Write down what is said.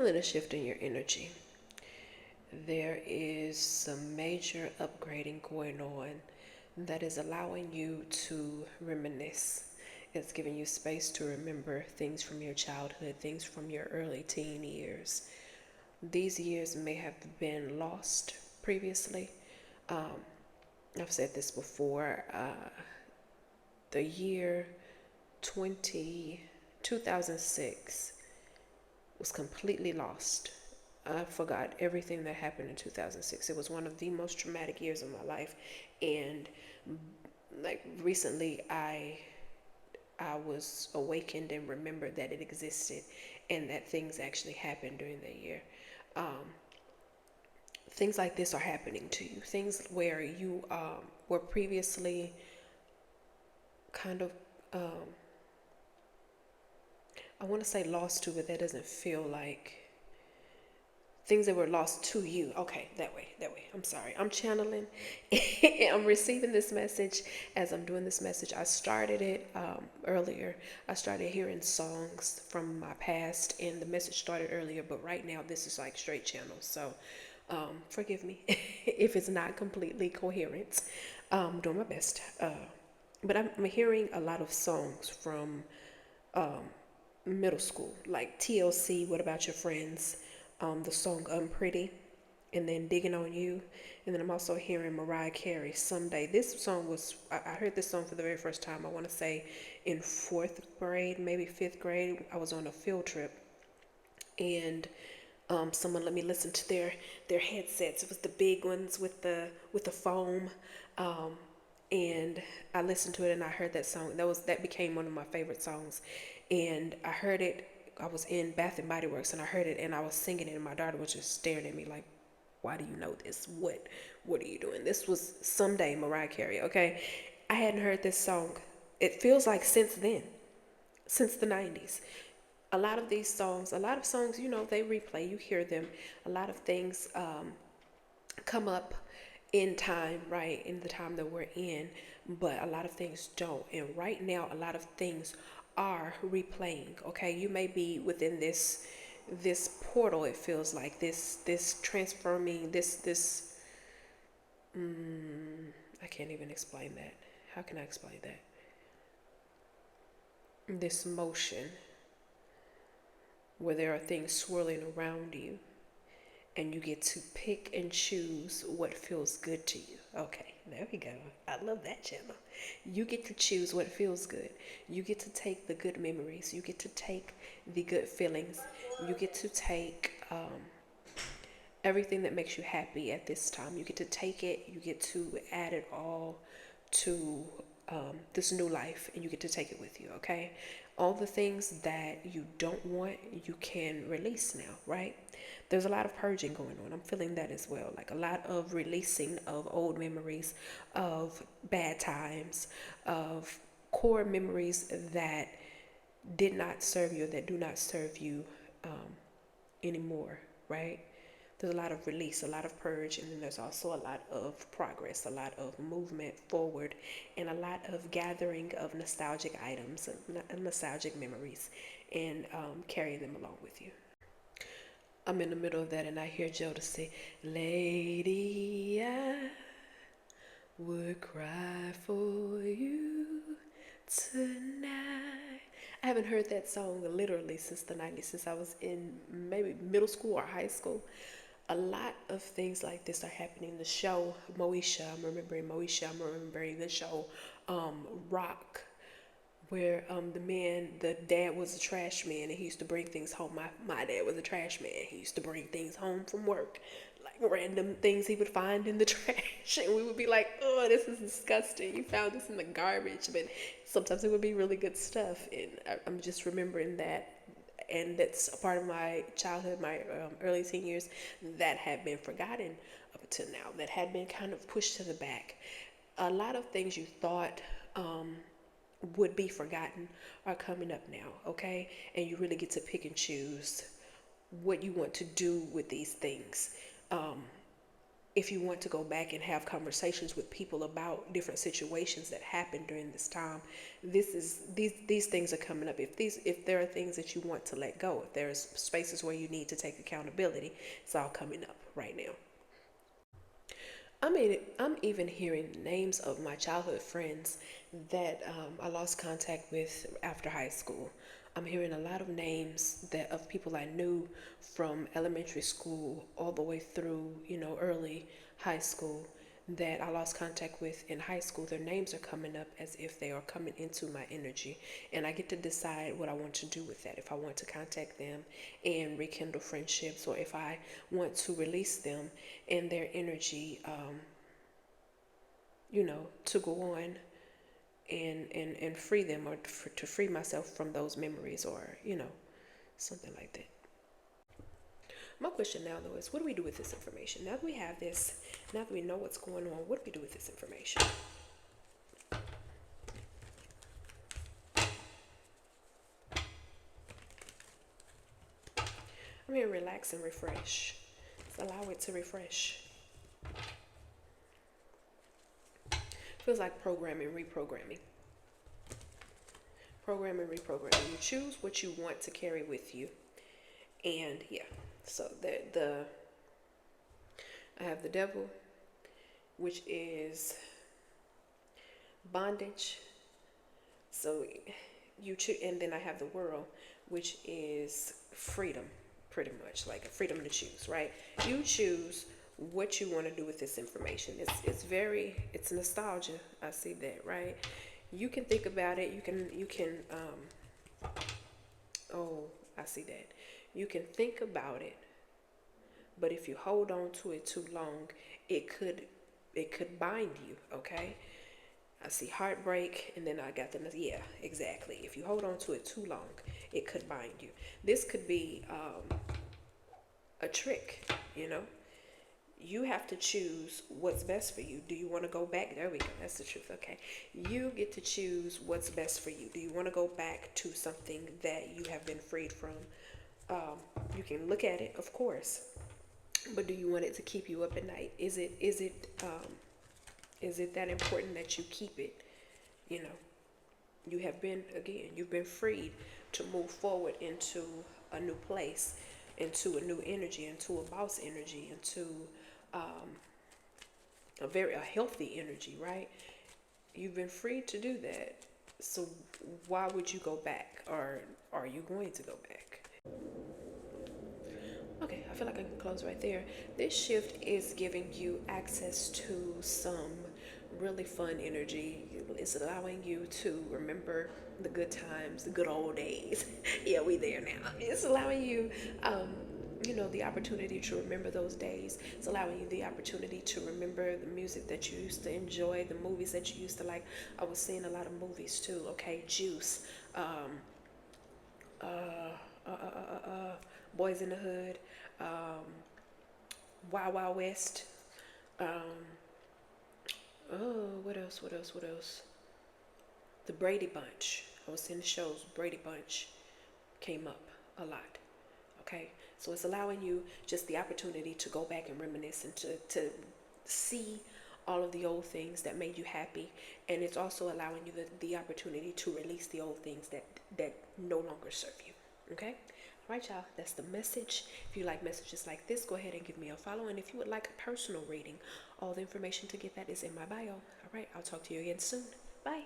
feeling a shift in your energy. There is some major upgrading going on that is allowing you to reminisce. It's giving you space to remember things from your childhood, things from your early teen years. These years may have been lost previously. Um, I've said this before. The year 2006 was completely lost. I forgot everything that happened in 2006. It was one of the most traumatic years of my life, and like recently, I was awakened and remembered that it existed, and that things actually happened during that year. Um, Things like this are happening to you. Things where you were previously kind of I want to say lost to, but that doesn't feel like things that were lost to you. Okay, that way, that way. I'm sorry. I'm channeling. I'm receiving this message as I'm doing this message. I started it earlier. I started hearing songs from my past, and the message started earlier, but right now this is like straight channel. So forgive me if it's not completely coherent. I'm doing my best. But I'm hearing a lot of songs from middle school, like TLC, What About Your Friends, the song Unpretty, and then Digging on You. And then I'm also hearing Mariah Carey, Someday. This song was, I heard this song for the very first time, I want to say in fourth grade, maybe fifth grade. I was on a field trip, and someone let me listen to their headsets. It was the big ones with the foam, um, and I listened to it and I heard that song. That became one of my favorite songs, and I heard it. I was in Bath and Body Works and I heard it and I was singing it and my daughter was just staring at me like, "Why do you know this? What are you doing?" This was Someday, Mariah Carey. Okay, I hadn't heard this song. It feels like since then, since the 90s. A lot of songs, they replay, you hear them. A lot of things come up in time, right, in the time that we're in, but a lot of things don't. And right now, a lot of things are replaying, okay? You may be within this portal, it feels like this transforming this I can't even explain that. How can I explain that? This motion where there are things swirling around you and you get to pick and choose what feels good to you. Okay, there we go. I love that channel. You get to choose what feels good. You get to take the good memories. You get to take the good feelings. You get to take everything that makes you happy at this time. You get to take it. You get to add it all to this new life, and you get to take it with you. Okay, all the things that you don't want, you can release now, right? There's a lot of purging going on. I'm feeling that as well, like a lot of releasing of old memories, of bad times, of core memories that did not serve you, that do not serve you anymore, right? There's a lot of release, a lot of purge, and then there's also a lot of progress, a lot of movement forward, and a lot of gathering of nostalgic items and nostalgic memories, and carrying them along with you. I'm in the middle of that, and I hear Joe say, "Lady, I would cry for you tonight." I haven't heard that song literally since the 90s, since I was in maybe middle school or high school. A lot of things like this are happening. The show Moesha, I'm remembering Moesha, I'm remembering the show Rock, where the dad was a trash man and he used to bring things home. My dad was a trash man. He used to bring things home from work, like random things he would find in the trash. And we would be like, "Oh, this is disgusting. You found this in the garbage." But sometimes it would be really good stuff. And I'm just remembering that. And that's a part of my childhood, my early teen years, that had been forgotten up until now, that had been kind of pushed to the back. A lot of things you thought would be forgotten are coming up now, okay? And you really get to pick and choose what you want to do with these things. if you want to go back and have conversations with people about different situations that happened during this time, these things are coming up. If there are things that you want to let go, if there's spaces where you need to take accountability, it's all coming up right now. I'm even hearing names of my childhood friends that I lost contact with after high school. I'm hearing a lot of names that of people I knew from elementary school all the way through, early high school that I lost contact with in high school. Their names are coming up as if they are coming into my energy, and I get to decide what I want to do with that. If I want to contact them and rekindle friendships, or if I want to release them and their energy, to go on and free them, or to free myself from those memories, or something like that. My question now, though, is what do we do with this information? Now that we have this, now that we know what's going on, what do we do with this information? I'm here to relax and refresh. Let's allow it to refresh. Feels like programming, reprogramming. Programming, reprogramming. You choose what you want to carry with you. And yeah, so I have the devil, which is bondage. So you choose, and then I have the world, which is freedom, pretty much like freedom to choose, right? You choose what you want to do with this information. It's nostalgia. I see that, right? You can think about it. Oh, I see that. You can think about it, but if you hold on to it too long, it could bind you, okay? I see heartbreak, and then I got yeah, exactly. If you hold on to it too long, it could bind you. This could be a trick, You have to choose what's best for you. Do you want to go back? There we go. That's the truth. Okay. You get to choose what's best for you. Do you want to go back to something that you have been freed from? You can look at it, of course, but do you want it to keep you up at night? Is it that important that you keep it? You know, you've been freed to move forward into a new place, into a new energy, into a boss energy, into um, a healthy energy, right? You've been free to do that. So why would you go back, or are you going to go back? Okay, I feel like I can close right there. This shift is giving you access to some really fun energy. It's allowing you to remember the good times, the good old days. Yeah, we there now. It's allowing you, the opportunity to remember those days. It's allowing you the opportunity to remember the music that you used to enjoy, the movies that you used to like. I was seeing a lot of movies too. Okay, Juice. Uh, Boys in the Hood, um, Wild Wild West. Um, what else? What else? What else? The Brady Bunch. I was seeing the shows. Brady Bunch came up a lot. Okay, so it's allowing you just the opportunity to go back and reminisce, and to see all of the old things that made you happy, and it's also allowing you the opportunity to release the old things that no longer serve you. Okay. All right, y'all, that's the message. If you like messages like this, go ahead and give me a follow. And if you would like a personal reading, all the information to get that is in my bio. All right, I'll talk to you again soon. Bye.